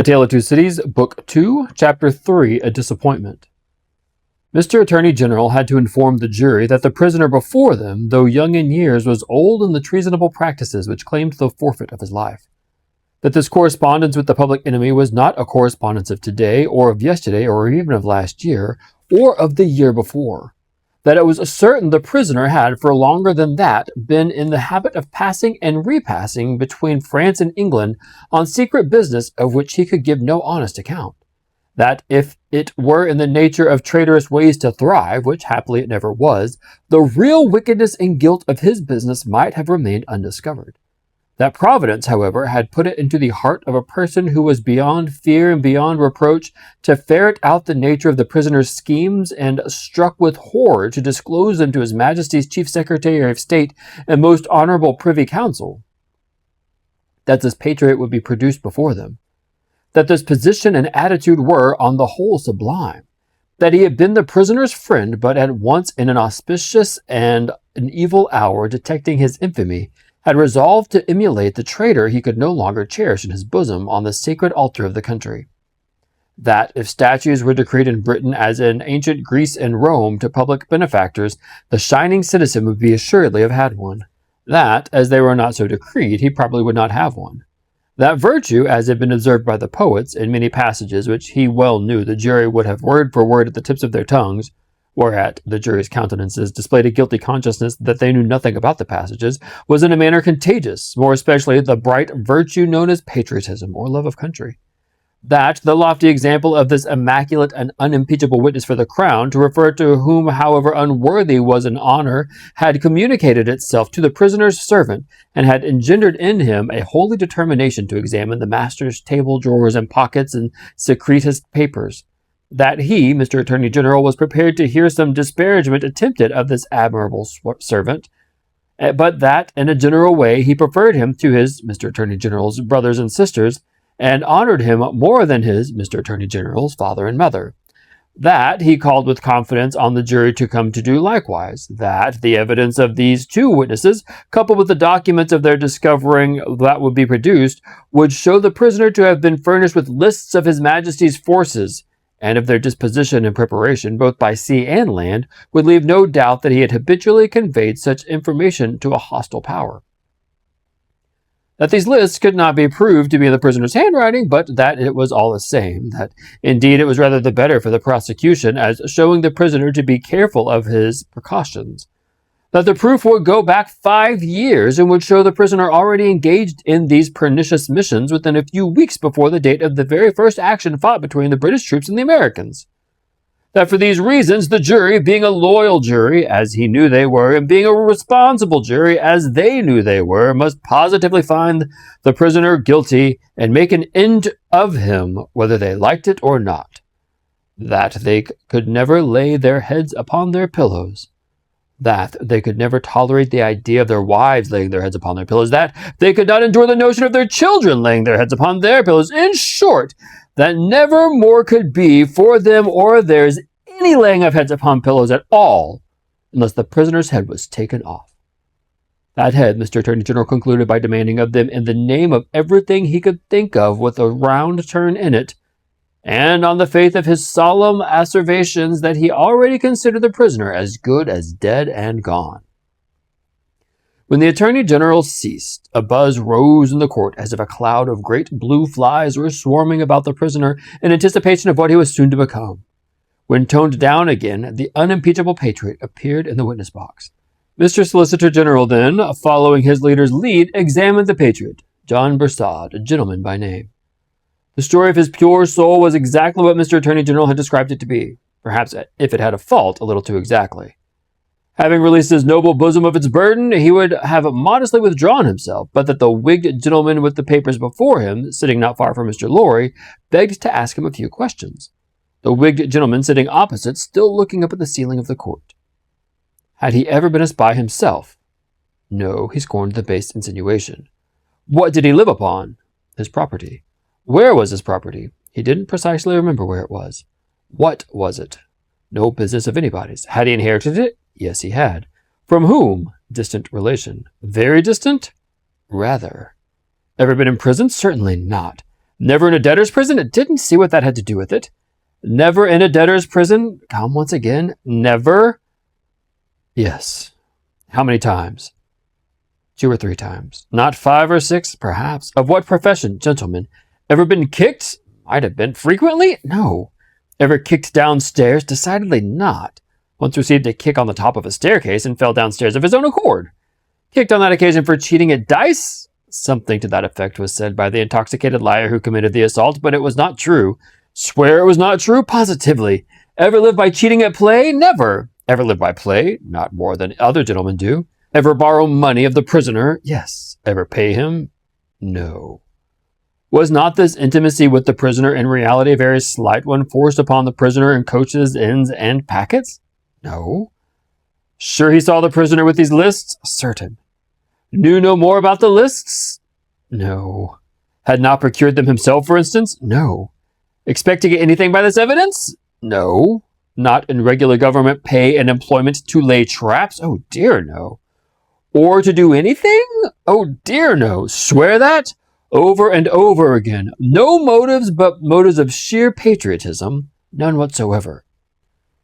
A Tale of Two Cities, Book 2, Chapter 3, A Disappointment. Mr. Attorney General had to inform the jury that the prisoner before them, though young in years, was old in the treasonable practices which claimed the forfeit of his life. That this correspondence with the public enemy was not a correspondence of today, or of yesterday, or even of last year, or of the year before. That it was certain the prisoner had, for longer than that, been in the habit of passing and repassing between France and England on secret business of which he could give no honest account. That if it were in the nature of traitorous ways to thrive, which happily it never was, the real wickedness and guilt of his business might have remained undiscovered. That Providence, however, had put it into the heart of a person who was beyond fear and beyond reproach to ferret out the nature of the prisoner's schemes, and struck with horror to disclose them to His Majesty's Chief Secretary of State and most honorable Privy Council. That this patriot would be produced before them. That this position and attitude were, on the whole, sublime. That he had been the prisoner's friend, but at once in an auspicious and an evil hour, detecting his infamy, had resolved to emulate the traitor he could no longer cherish in his bosom on the sacred altar of the country. That if statues were decreed in Britain as in ancient Greece and Rome to public benefactors, the shining citizen would be assuredly have had one. That, as they were not so decreed, he probably would not have one. That virtue, as had been observed by the poets in many passages which he well knew the jury would have word for word at the tips of their tongues, whereat the jury's countenances displayed a guilty consciousness that they knew nothing about the passages, was in a manner contagious, more especially the bright virtue known as patriotism, or love of country. That the lofty example of this immaculate and unimpeachable witness for the crown, to refer to whom, however unworthy was an honor, had communicated itself to the prisoner's servant, and had engendered in him a holy determination to examine the master's table drawers and pockets and secretest papers. That he, Mr. Attorney General, was prepared to hear some disparagement attempted of this admirable servant, but that, in a general way, he preferred him to his, Mr. Attorney General's, brothers and sisters, and honored him more than his, Mr. Attorney General's, father and mother. That he called with confidence on the jury to come to do likewise. That the evidence of these two witnesses, coupled with the documents of their discovering that would be produced, would show the prisoner to have been furnished with lists of His Majesty's forces, and of their disposition and preparation, both by sea and land, would leave no doubt that he had habitually conveyed such information to a hostile power. That these lists could not be proved to be in the prisoner's handwriting, but that it was all the same, that indeed it was rather the better for the prosecution, as showing the prisoner to be careful of his precautions. That the proof would go back 5 years and would show the prisoner already engaged in these pernicious missions within a few weeks before the date of the very first action fought between the British troops and the Americans. That for these reasons the jury, being a loyal jury, as he knew they were, and being a responsible jury, as they knew they were, must positively find the prisoner guilty and make an end of him, whether they liked it or not. That they could never lay their heads upon their pillows. That they could never tolerate the idea of their wives laying their heads upon their pillows. That they could not endure the notion of their children laying their heads upon their pillows. In short, that never more could be for them or theirs any laying of heads upon pillows at all, unless the prisoner's head was taken off. That head, Mr. Attorney General concluded by demanding of them, in the name of everything he could think of with a round turn in it, and on the faith of his solemn asseverations that he already considered the prisoner as good as dead and gone. When the Attorney General ceased, a buzz rose in the court as if a cloud of great blue flies were swarming about the prisoner in anticipation of what he was soon to become. When toned down again, the unimpeachable patriot appeared in the witness box. Mr. Solicitor General then, following his leader's lead, examined the patriot, John Bursard, a gentleman by name. The story of his pure soul was exactly what Mr. Attorney General had described it to be, perhaps if it had a fault, a little too exactly. Having released his noble bosom of its burden, he would have modestly withdrawn himself, but that the wigged gentleman with the papers before him, sitting not far from Mr. Lorry, begged to ask him a few questions. The wigged gentleman sitting opposite, still looking up at the ceiling of the court. Had he ever been a spy himself? No, he scorned the base insinuation. What did he live upon? His property. Where was his property? He didn't precisely remember where it was. What was it? No business of anybody's. Had he inherited it? Yes, he had. From whom? Distant relation. Very distant? Rather. Ever been in prison? Certainly not. Never in a debtor's prison? It didn't see what that had to do with it. Never in a debtor's prison? Come once again. Never? Yes. How many times? 2 or 3 times. Not 5 or 6, perhaps. Of what profession, gentlemen? Ever been kicked? Might have been. Frequently? No. Ever kicked downstairs? Decidedly not. Once received a kick on the top of a staircase and fell downstairs of his own accord. Kicked on that occasion for cheating at dice? Something to that effect was said by the intoxicated liar who committed the assault, but it was not true. Swear it was not true? Positively. Ever lived by cheating at play? Never. Ever lived by play? Not more than other gentlemen do. Ever borrow money of the prisoner? Yes. Ever pay him? No. Was not this intimacy with the prisoner in reality a very slight one forced upon the prisoner in coaches, inns, and packets? No. Sure he saw the prisoner with these lists? Certain. Knew no more about the lists? No. Had not procured them himself, for instance? No. Expect to get anything by this evidence? No. Not in regular government pay and employment to lay traps? Oh dear, no. Or to do anything? Oh dear, no. Swear that? Over and over again. No motives but motives of sheer patriotism. None whatsoever.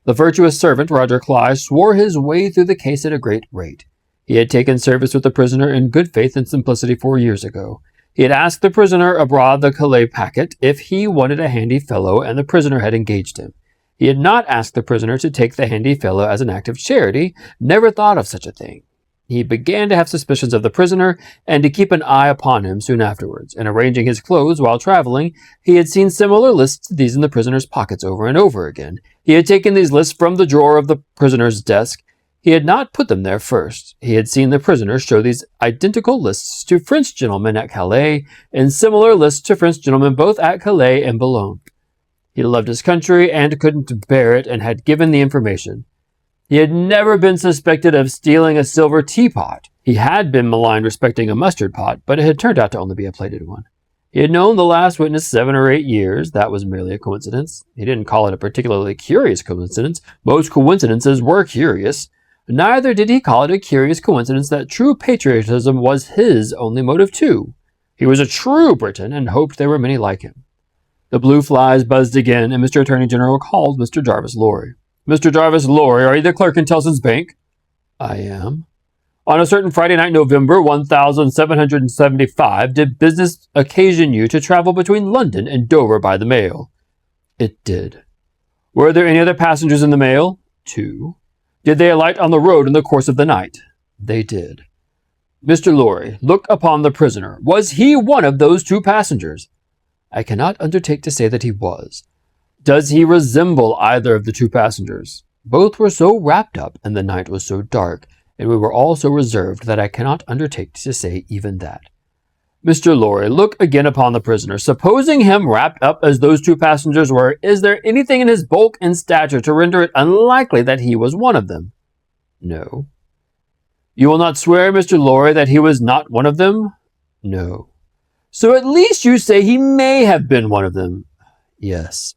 The virtuous servant, Roger Cly, swore his way through the case at a great rate. He had taken service with the prisoner in good faith and simplicity 4 years ago. He had asked the prisoner aboard the Calais packet if he wanted a handy fellow, and the prisoner had engaged him. He had not asked the prisoner to take the handy fellow as an act of charity, never thought of such a thing. He began to have suspicions of the prisoner, and to keep an eye upon him soon afterwards. In arranging his clothes while traveling, he had seen similar lists to these in the prisoner's pockets over and over again. He had taken these lists from the drawer of the prisoner's desk. He had not put them there first. He had seen the prisoner show these identical lists to French gentlemen at Calais, and similar lists to French gentlemen both at Calais and Boulogne. He loved his country and couldn't bear it, and had given the information. He had never been suspected of stealing a silver teapot. He had been maligned respecting a mustard pot, but it had turned out to only be a plated one. He had known the last witness 7 or 8 years. That was merely a coincidence. He didn't call it a particularly curious coincidence. Most coincidences were curious. Neither did he call it a curious coincidence that true patriotism was his only motive too. He was a true Briton and hoped there were many like him. The blue flies buzzed again, and Mr. Attorney General called Mr. Jarvis Lorry. Mr. Jarvis Lorry, are you the clerk in Tellson's Bank? I am. On a certain Friday night, November 1775, did business occasion you to travel between London and Dover by the mail? It did. Were there any other passengers in the mail? 2. Did they alight on the road in the course of the night? They did. Mr. Lorry, look upon the prisoner. Was he one of those 2 passengers? I cannot undertake to say that he was. Does he resemble either of the 2 passengers? Both were so wrapped up, and the night was so dark, and we were all so reserved that I cannot undertake to say even that. Mr. Lorry, look again upon the prisoner. Supposing him wrapped up as those 2 passengers were, is there anything in his bulk and stature to render it unlikely that he was one of them? No. You will not swear, Mr. Lorry, that he was not one of them? No. So at least you say he may have been one of them? Yes.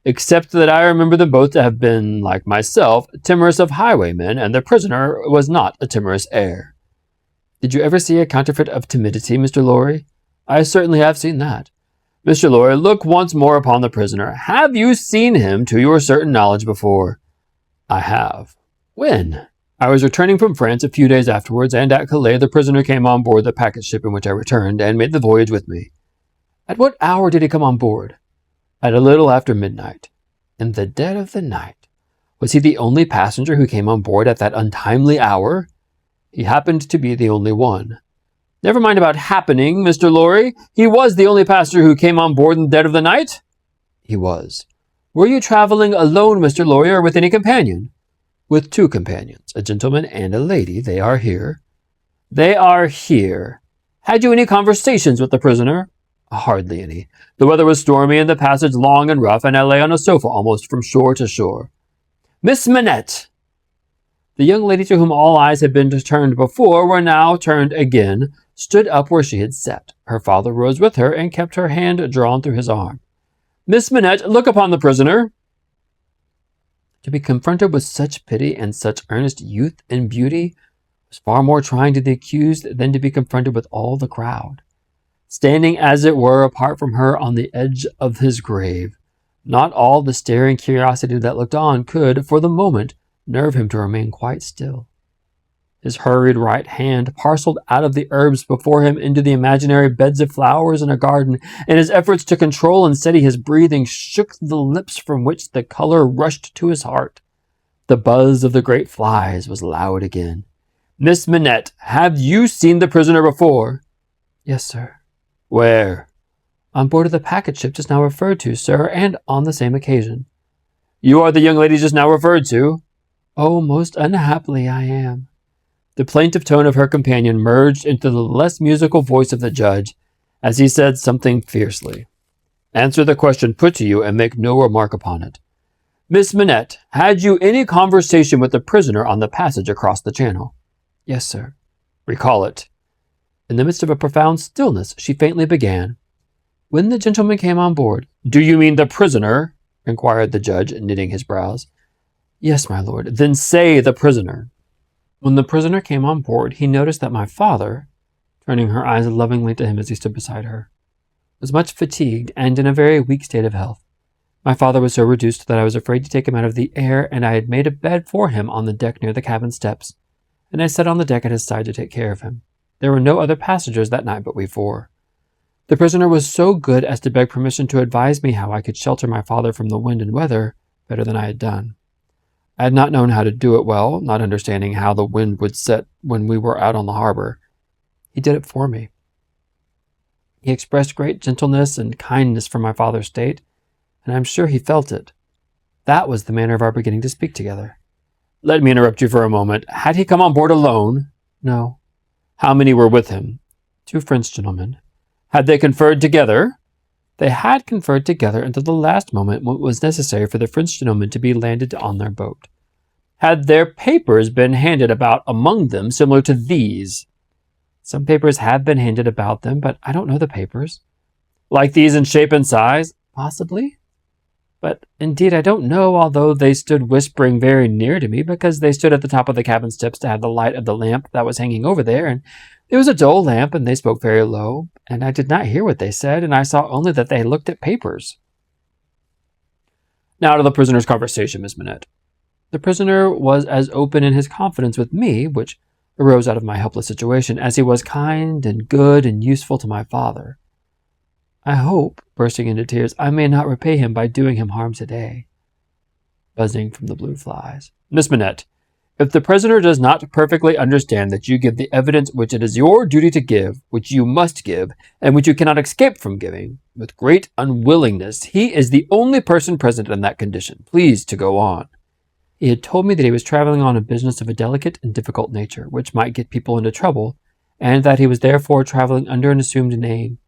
Except that I remember them both to have been, like myself, timorous of highwaymen, and the prisoner was not a timorous heir. Did you ever see a counterfeit of timidity, Mr. Lorry? I certainly have seen that. Mr. Lorry, look once more upon the prisoner. Have you seen him to your certain knowledge before? I have. When? I was returning from France a few days afterwards, and at Calais the prisoner came on board the packet ship in which I returned, and made the voyage with me. At what hour did he come on board? At a little after midnight. In the dead of the night. Was he the only passenger who came on board at that untimely hour? He happened to be the only one. Never mind about happening, Mr. Lorry. He was the only passenger who came on board in the dead of the night? He was. Were you traveling alone, Mr. Lorry, or with any companion? With 2 companions, a gentleman and a lady. They are here. They are here. Had you any conversations with the prisoner? Hardly any. The weather was stormy and the passage long and rough, and I lay on a sofa almost from shore to shore. Miss Manette! The young lady to whom all eyes had been turned before were now turned again, stood up where she had sat. Her father rose with her and kept her hand drawn through his arm. Miss Manette, look upon the prisoner. To be confronted with such pity and such earnest youth and beauty was far more trying to the accused than to be confronted with all the crowd. standing as it were apart from her on the edge of his grave. Not all the staring curiosity that looked on could, for the moment, nerve him to remain quite still. His hurried right hand parceled out of the herbs before him into the imaginary beds of flowers in a garden, and his efforts to control and steady his breathing shook the lips from which the color rushed to his heart. The buzz of the great flies was loud again. "Miss Manette, have you seen the prisoner before?" "Yes, sir." "Where?" "On board of the packet ship just now referred to, sir, and on the same occasion." "You are the young lady just now referred to?" "Oh, most unhappily I am." The plaintive tone of her companion merged into the less musical voice of the judge as he said something fiercely. "Answer the question put to you and make no remark upon it. Miss Manette, had you any conversation with the prisoner on the passage across the channel?" "Yes, sir." "Recall it." In the midst of a profound stillness, she faintly began, "When the gentleman came on board—" "Do you mean the prisoner?" inquired the judge, knitting his brows. "Yes, my lord." "Then say the prisoner." "When the prisoner came on board, he noticed that my father," turning her eyes lovingly to him as he stood beside her, "was much fatigued and in a very weak state of health. My father was so reduced that I was afraid to take him out of the air, and I had made a bed for him on the deck near the cabin steps, and I sat on the deck at his side to take care of him. There were no other passengers that night but we four. The prisoner was so good as to beg permission to advise me how I could shelter my father from the wind and weather better than I had done. I had not known how to do it well, not understanding how the wind would set when we were out on the harbor. He did it for me. He expressed great gentleness and kindness for my father's state, and I am sure he felt it. That was the manner of our beginning to speak together." "Let me interrupt you for a moment. Had he come on board alone?" "No." "How many were with him?" "Two French gentlemen." "Had they conferred together?" "They had conferred together until the last moment when it was necessary for the French gentlemen to be landed on their boat." "Had their papers been handed about among them similar to these?" "Some papers have been handed about them, but I don't know the papers." "Like these in shape and size?" "Possibly. But indeed I don't know, although they stood whispering very near to me, because they stood at the top of the cabin steps to have the light of the lamp that was hanging over there, and it was a dull lamp, and they spoke very low, and I did not hear what they said, and I saw only that they looked at papers." "Now to the prisoner's conversation, Miss Manette." "The prisoner was as open in his confidence with me, which arose out of my helpless situation, as he was kind and good and useful to my father. I hope," bursting into tears, "I may not repay him by doing him harm today." Buzzing from the blue flies. "Miss Manette, if the prisoner does not perfectly understand that you give the evidence which it is your duty to give, which you must give, and which you cannot escape from giving, with great unwillingness, he is the only person present in that condition. Please to go on." "He had told me that he was traveling on a business of a delicate and difficult nature, which might get people into trouble, and that he was therefore traveling under an assumed name.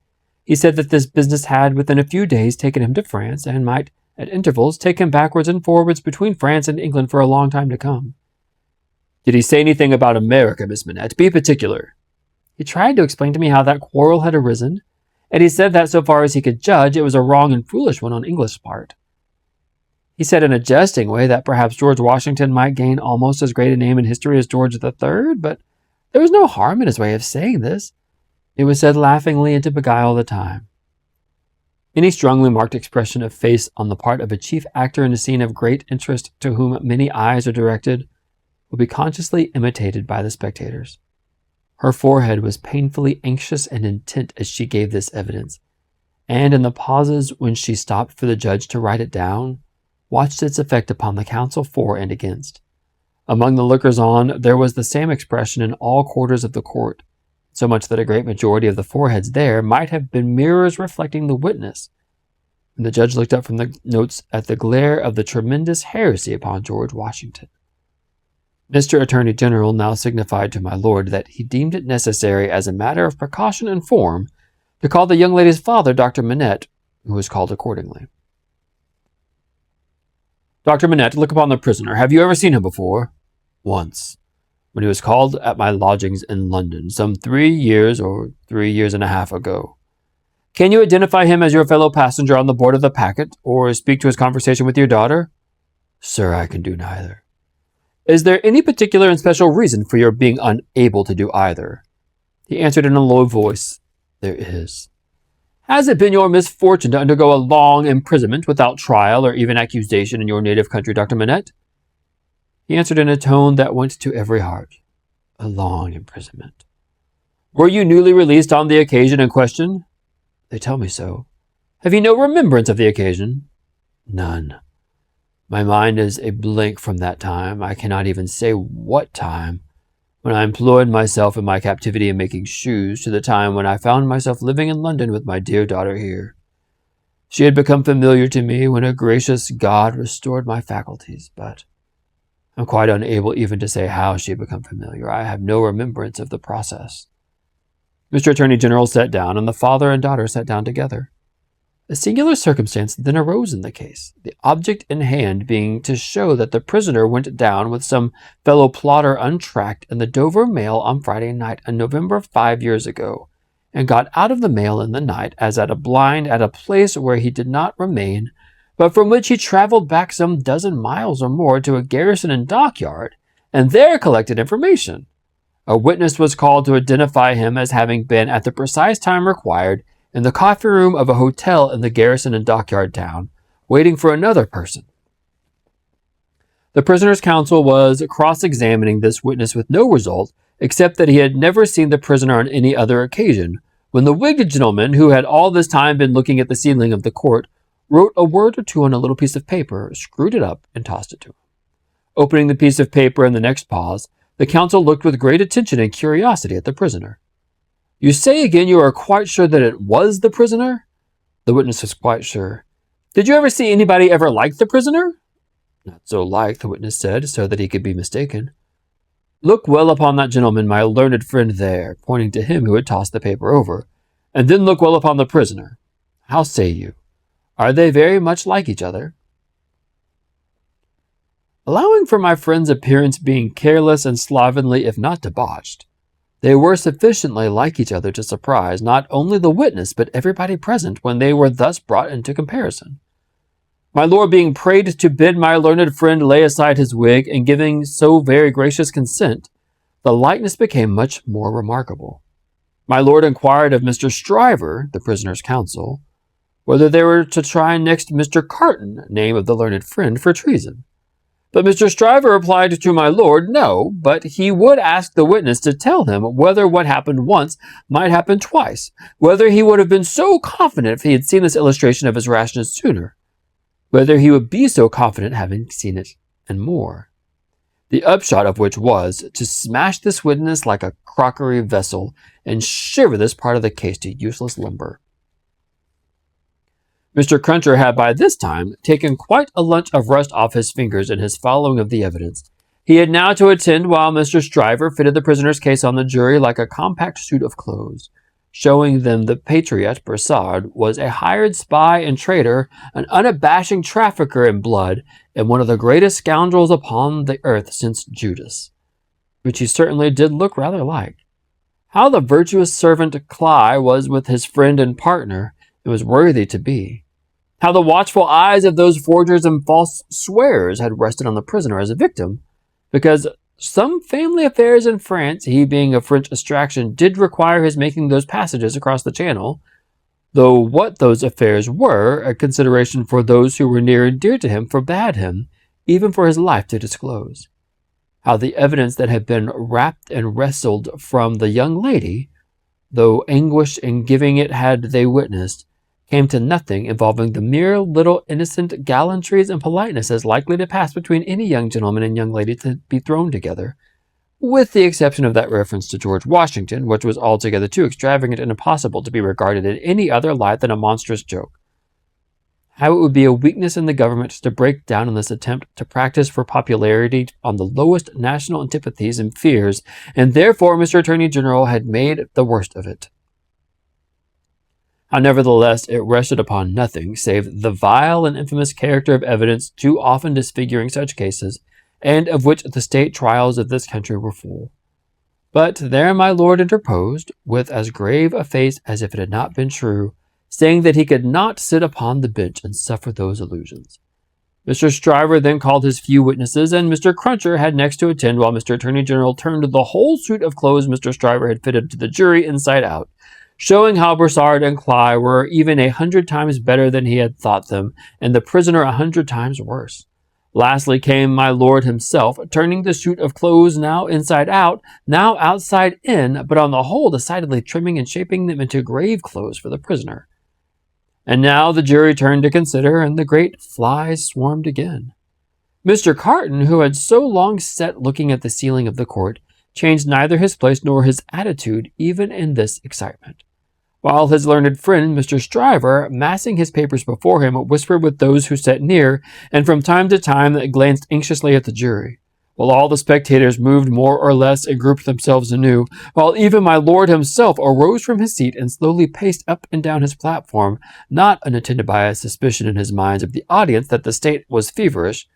He said that this business had within a few days taken him to France, and might, at intervals, take him backwards and forwards between France and England for a long time to come." "Did he say anything about America, Miss Manette? Be particular." "He tried to explain to me how that quarrel had arisen, and he said that so far as he could judge, it was a wrong and foolish one on English part. He said in a jesting way that perhaps George Washington might gain almost as great a name in history as George III, but there was no harm in his way of saying this. It was said laughingly and to beguile the time." Any strongly marked expression of face on the part of a chief actor in a scene of great interest to whom many eyes are directed will be consciously imitated by the spectators. Her forehead was painfully anxious and intent as she gave this evidence, and in the pauses when she stopped for the judge to write it down, watched its effect upon the counsel for and against. Among the lookers-on there was the same expression in all quarters of the court, so much that a great majority of the foreheads there might have been mirrors reflecting the witness, when the judge looked up from the notes at the glare of the tremendous heresy upon George Washington. Mr. Attorney General now signified to my lord that he deemed it necessary as a matter of precaution and form to call the young lady's father, Dr. Manette, who was called accordingly. "Dr. Manette, look upon the prisoner. Have you ever seen him before?" "Once, when he was called at my lodgings in London, some 3 years or 3 years and a half ago." "Can you identify him as your fellow passenger on the board of the packet, or speak to his conversation with your daughter?" "Sir, I can do neither." "Is there any particular and special reason for your being unable to do either?" He answered in a low voice, There is. Has it been your misfortune to undergo a long imprisonment without trial or even accusation in your native country, Dr. Manette? He answered in a tone that went to every heart. A long imprisonment. Were you newly released on the occasion in question? They tell me so. Have you no remembrance of the occasion? None. My mind is a blank from that time. I cannot even say what time, when I employed myself in my captivity in making shoes, to the time when I found myself living in London with my dear daughter here. She had become familiar to me when a gracious God restored my faculties, but I'm quite unable even to say how she had become familiar. I have no remembrance of the process. Mr. Attorney General sat down, and the father and daughter sat down together. A singular circumstance then arose in the case, the object in hand being to show that the prisoner went down with some fellow plotter untracked in the Dover mail on Friday night in November 5 years ago, and got out of the mail in the night as at a blind at a place where he did not remain, but from which he traveled back some dozen miles or more to a garrison and dockyard, and there collected information. A witness was called to identify him as having been at the precise time required in the coffee room of a hotel in the garrison and dockyard town, waiting for another person. The prisoner's counsel was cross-examining this witness with no result, except that he had never seen the prisoner on any other occasion, when the wigged gentleman, who had all this time been looking at the ceiling of the court, wrote a word or two on a little piece of paper, screwed it up, and tossed it to him. Opening the piece of paper in the next pause, the counsel looked with great attention and curiosity at the prisoner. You say again you are quite sure that it was the prisoner? The witness was quite sure. Did you ever see anybody ever like the prisoner? Not so like, the witness said, so that he could be mistaken. Look well upon that gentleman, my learned friend there, pointing to him who had tossed the paper over, and then look well upon the prisoner. How say you? Are they very much like each other? Allowing for my friend's appearance being careless and slovenly, if not debauched, they were sufficiently like each other to surprise not only the witness, but everybody present when they were thus brought into comparison. My lord being prayed to bid my learned friend lay aside his wig, and giving so very gracious consent, the likeness became much more remarkable. My lord inquired of Mr. Stryver, the prisoner's counsel, whether they were to try next Mr. Carton, name of the learned friend, for treason. But Mr. Stryver replied to my lord, no, but he would ask the witness to tell him whether what happened once might happen twice, whether he would have been so confident if he had seen this illustration of his rashness sooner, whether he would be so confident having seen it, and more. The upshot of which was to smash this witness like a crockery vessel and shiver this part of the case to useless lumber. Mr. Cruncher had by this time taken quite a lunch of rust off his fingers in his following of the evidence. He had now to attend while Mr. Stryver fitted the prisoner's case on the jury like a compact suit of clothes, showing them the patriot Broussard was a hired spy and traitor, an unabashing trafficker in blood, and one of the greatest scoundrels upon the earth since Judas, which he certainly did look rather like. How the virtuous servant Cly was with his friend and partner, it was worthy to be. How the watchful eyes of those forgers and false swearers had rested on the prisoner as a victim, because some family affairs in France, he being of French extraction, did require his making those passages across the Channel, though what those affairs were, a consideration for those who were near and dear to him, forbade him, even for his life, to disclose. How the evidence that had been rapt and wrested from the young lady, though anguish in giving it had they witnessed, came to nothing, involving the mere little innocent gallantries and politenesses likely to pass between any young gentleman and young lady to be thrown together, with the exception of that reference to George Washington, which was altogether too extravagant and impossible to be regarded in any other light than a monstrous joke. How it would be a weakness in the government to break down in this attempt to practice for popularity on the lowest national antipathies and fears, and therefore Mr. Attorney General had made the worst of it. How nevertheless it rested upon nothing save the vile and infamous character of evidence too often disfiguring such cases, and of which the state trials of this country were full. But there my lord interposed, with as grave a face as if it had not been true, saying that he could not sit upon the bench and suffer those illusions. Mr. Stryver then called his few witnesses, and Mr. Cruncher had next to attend while Mr. Attorney General turned the whole suit of clothes Mr. Stryver had fitted to the jury inside out, showing how Brossard and Cly were even 100 times better than he had thought them, and the prisoner 100 times worse. Lastly came my lord himself, turning the suit of clothes now inside out, now outside in, but on the whole decidedly trimming and shaping them into grave clothes for the prisoner. And now the jury turned to consider, and the great flies swarmed again. Mr. Carton, who had so long sat looking at the ceiling of the court, changed neither his place nor his attitude even in this excitement, while his learned friend, Mr. Stryver, massing his papers before him, whispered with those who sat near, and from time to time glanced anxiously at the jury, while all the spectators moved more or less and grouped themselves anew, while even my lord himself arose from his seat and slowly paced up and down his platform, not unattended by a suspicion in his minds of the audience that the state was feverish,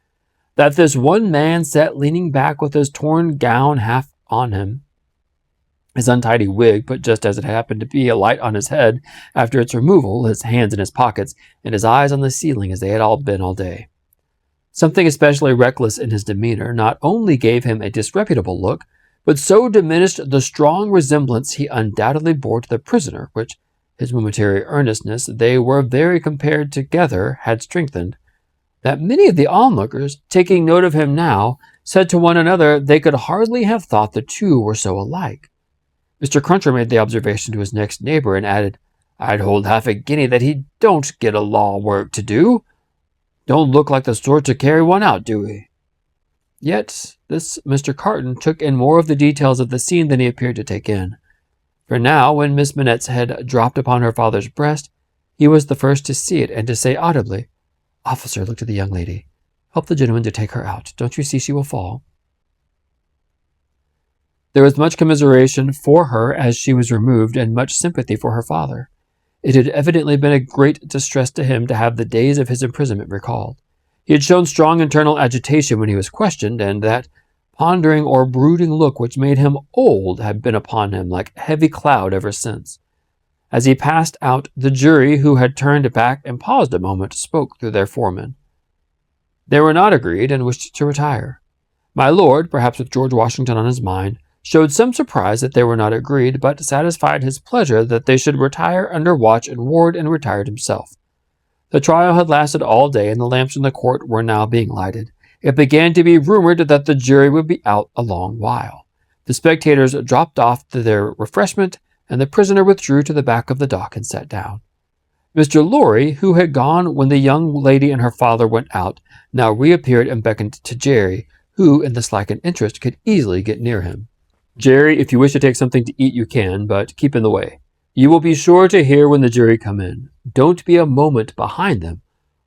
that this one man sat leaning back with his torn gown half on him, his untidy wig put just as it happened to be alight on his head after its removal, his hands in his pockets, and his eyes on the ceiling as they had all been all day. Something especially reckless in his demeanor not only gave him a disreputable look, but so diminished the strong resemblance he undoubtedly bore to the prisoner, which his momentary earnestness they were very compared together had strengthened, that many of the onlookers, taking note of him now, said to one another they could hardly have thought the two were so alike. Mr. Cruncher made the observation to his next neighbor and added, "I'd hold half a guinea that he don't get a law work to do. Don't look like the sort to carry one out, do he?" Yet this Mr. Carton took in more of the details of the scene than he appeared to take in. For now, when Miss Manette's head dropped upon her father's breast, he was the first to see it and to say audibly, "Officer, look to the young lady. Help the gentleman to take her out. Don't you see she will fall?" There was much commiseration for her as she was removed, and much sympathy for her father. It had evidently been a great distress to him to have the days of his imprisonment recalled. He had shown strong internal agitation when he was questioned, and that pondering or brooding look which made him old had been upon him like a heavy cloud ever since. As he passed out, the jury, who had turned back and paused a moment, spoke through their foreman. They were not agreed and wished to retire. My lord, perhaps with George Washington on his mind, showed some surprise that they were not agreed, but satisfied his pleasure that they should retire under watch and ward, and retired himself. The trial had lasted all day, and the lamps in the court were now being lighted. It began to be rumored that the jury would be out a long while. The spectators dropped off to their refreshment, and the prisoner withdrew to the back of the dock and sat down. Mr. Lorry, who had gone when the young lady and her father went out, now reappeared and beckoned to Jerry, who, in the slackened interest, could easily get near him. "Jerry, if you wish to take something to eat, you can, but keep in the way. You will be sure to hear when the jury come in. Don't be a moment behind them,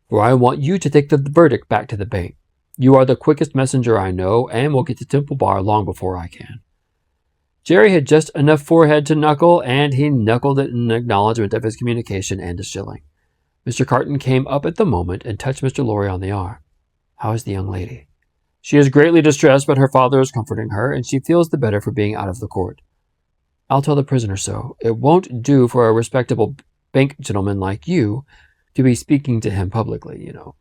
for I want you to take the verdict back to the bank. You are the quickest messenger I know, and will get to Temple Bar long before I can." Jerry had just enough forehead to knuckle, and he knuckled it in acknowledgment of his communication and a shilling. Mr. Carton came up at the moment and touched Mr. Lorry on the arm. "How is the young lady?" "She is greatly distressed, but her father is comforting her, and she feels the better for being out of the court." "I'll tell the prisoner so. It won't do for a respectable bank gentleman like you to be speaking to him publicly, you know."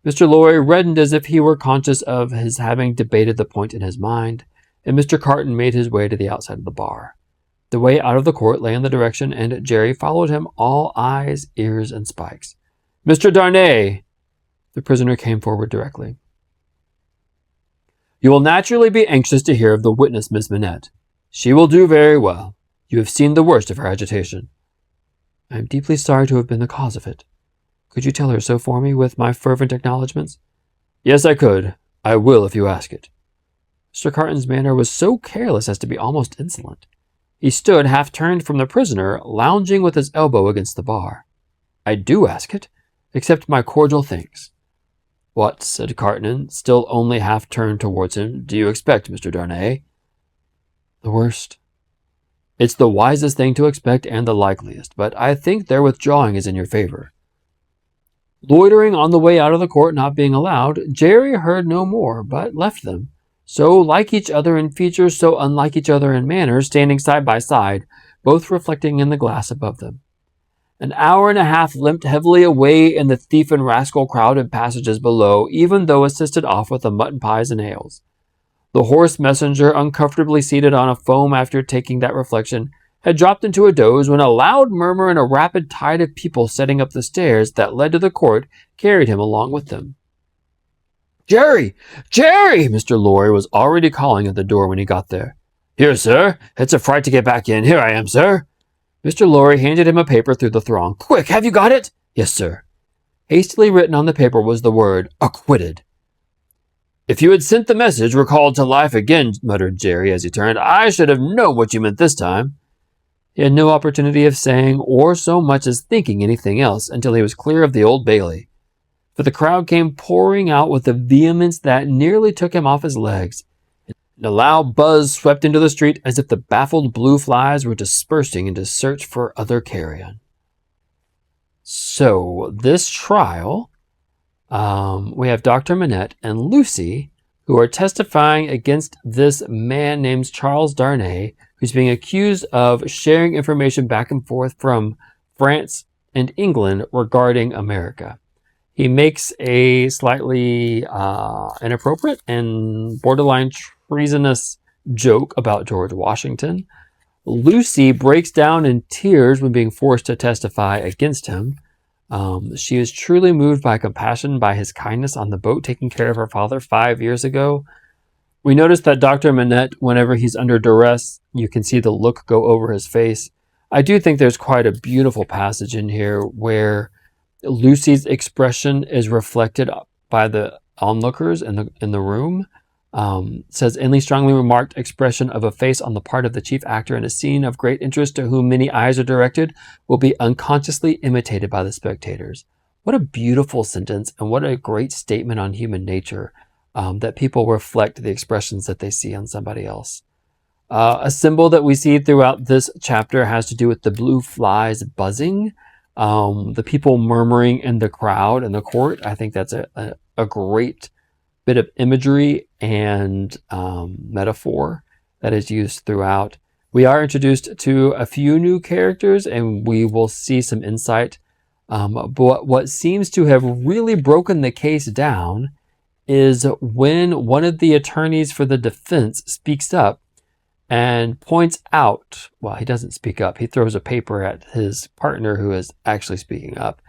Mr. Lorry reddened as if he were conscious of his having debated the point in his mind, and Mr. Carton made his way to the outside of the bar. The way out of the court lay in the direction, and Jerry followed him, all eyes, ears, and spikes. "Mr. Darnay!" The prisoner came forward directly. "You will naturally be anxious to hear of the witness, Miss Manette. She will do very well. You have seen the worst of her agitation." "I am deeply sorry to have been the cause of it. Could you tell her so for me, with my fervent acknowledgments?" "Yes, I could. I will if you ask it." Mr. Carton's manner was so careless as to be almost insolent. He stood half-turned from the prisoner, lounging with his elbow against the bar. "I do ask it. Accept my cordial thanks." "What," said Carton, still only half-turned towards him, "do you expect, Mr. Darnay?" "The worst." "It's the wisest thing to expect and the likeliest, but I think their withdrawing is in your favor." Loitering on the way out of the court not being allowed, Jerry heard no more, but left them, so like each other in features, so unlike each other in manners, standing side by side, both reflecting in the glass above them. An hour and a half limped heavily away in the thief and rascal crowded passages below, even though assisted off with the mutton pies and ales. The hoarse messenger, uncomfortably seated on a foam after taking that reflection, had dropped into a doze when a loud murmur and a rapid tide of people setting up the stairs that led to the court carried him along with them. "Jerry! Jerry!" Mr. Lorry was already calling at the door when he got there. "Here, sir. It's a fright to get back in. Here I am, sir." Mr. Lorry handed him a paper through the throng. "Quick, have you got it?" "Yes, sir." Hastily written on the paper was the word, "Acquitted." "If you had sent the message, recalled to life again," muttered Jerry as he turned, "I should have known what you meant this time." He had no opportunity of saying or so much as thinking anything else until he was clear of the Old Bailey, for the crowd came pouring out with a vehemence that nearly took him off his legs, and a loud buzz swept into the street as if the baffled blue flies were dispersing into search for other carrion. So this trial, we have Dr. Manette and Lucy, who are testifying against this man named Charles Darnay, who's being accused of sharing information back and forth from France and England regarding America. He makes a slightly inappropriate and borderline treasonous joke about George Washington. Lucy breaks down in tears when being forced to testify against him. She is truly moved by compassion by his kindness on the boat taking care of her father 5 years ago. We notice that Dr. Manette, whenever he's under duress, you can see the look go over his face. I do think there's quite a beautiful passage in here where Lucy's expression is reflected by the onlookers in the room. Says, "In the strongly remarked expression of a face on the part of the chief actor in a scene of great interest to whom many eyes are directed will be unconsciously imitated by the spectators." What a beautiful sentence, and what a great statement on human nature, that people reflect the expressions that they see on somebody else. A symbol that we see throughout this chapter has to do with the blue flies buzzing, the people murmuring in the crowd in the court. I think that's a great bit of imagery and metaphor that is used throughout. We are introduced to a few new characters, and we will see some insight. But what seems to have really broken the case down is when one of the attorneys for the defense speaks up and points out, well, he doesn't speak up. He throws a paper at his partner who is actually speaking up.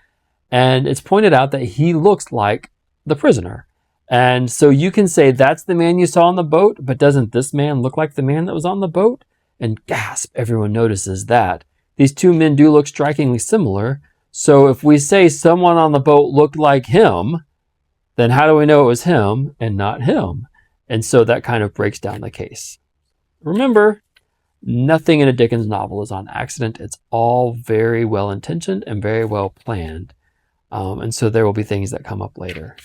And it's pointed out that he looks like the prisoner. And so you can say that's the man you saw on the boat, but doesn't this man look like the man that was on the boat? And gasp, everyone notices that. These two men do look strikingly similar. So if we say someone on the boat looked like him, then how do we know it was him and not him? And so that kind of breaks down the case. Remember, nothing in a Dickens novel is on accident. It's all very well intentioned and very well planned. And so there will be things that come up later.